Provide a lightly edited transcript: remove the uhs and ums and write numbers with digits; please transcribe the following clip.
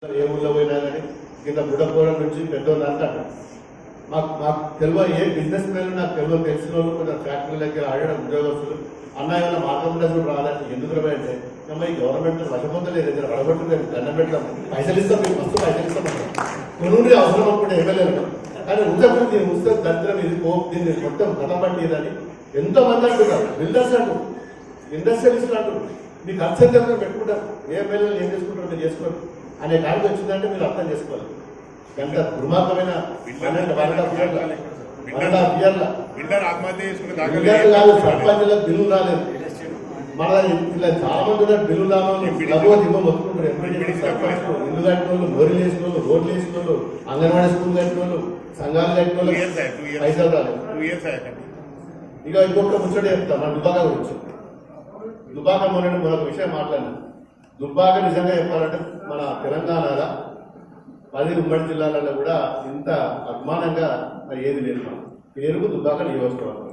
ఏ ఊళ్ళో పోయినా కానీ కింద బుడపోవడం నుంచి పెద్దోళ్ళు అంటారు. మాకు తెలియ ఏ బిజినెస్ మ్యాన్ నాకు తెలిసిన వాళ్ళు కొంచెం ఫ్యాక్టరీ దగ్గర ఆడడం ఉద్యోగస్తులు అన్న ఏమైనా మార్గదర్శకులు రాలేదు. ఎందుకు అంటే ఈ గవర్నమెంట్ వశపొందలేదు, దగ్గర పడగొట్టలేదు, దండం పెట్టడం, పైసలు ఇస్తాం, మీకు వస్తూ పైసలు ఇస్తాం కొనుండి అవసరం అప్పుడు ఎమ్మెల్యేలు. కానీ ఉద్యోగం దీన్ని ఉస్తే దరిద్రం ఇది దీన్ని మొత్తం కథపట్టిదని ఎంతో మంది అంటున్నారు. బిల్డర్స్ అంటారు, ఇండస్ట్రియలిస్టులు అంటారు. మీ ఖర్చు ఎంత పెట్టుకుంటారు, ఏ ఎమ్మెల్యేలు ఏం చేసుకుంటారో మీరు చేసుకోరు అనే కాడికి వచ్చిందంటే మీరు అర్థం చేసుకోవాలి. ఎంత దుర్మార్గమైన సర్పంచులకు బిల్లు రాలేదు. మన ఇలా చాలా మంది బిల్లు రావాలి మొత్తుకుంటారు. సర్పంచ్ ఇల్లు కట్టిన వాళ్ళు, లోరీలు వేసిన వాళ్ళు, రోడ్లు వేసిన వాళ్ళు, అంగన్వాడీ స్కూల్ కట్టిన వాళ్ళు, సంఘాలు కట్టిన వాళ్ళు పైసలు రాలేదు. ఇక ఇంకొక ముచ్చట చెప్తా మన దుబ్బాక గురించి. దుబ్బాక మరొక విషయం మాట్లాడినా. దుబ్బాక నిజంగా చెప్పాలంటే మన తెలంగాణలో 10 ఉమ్మడి జిల్లాలలో కూడా ఇంత అభిమానంగా ఏది లేదు. పేరుకు దుబ్బాక నియోజకవర్గం.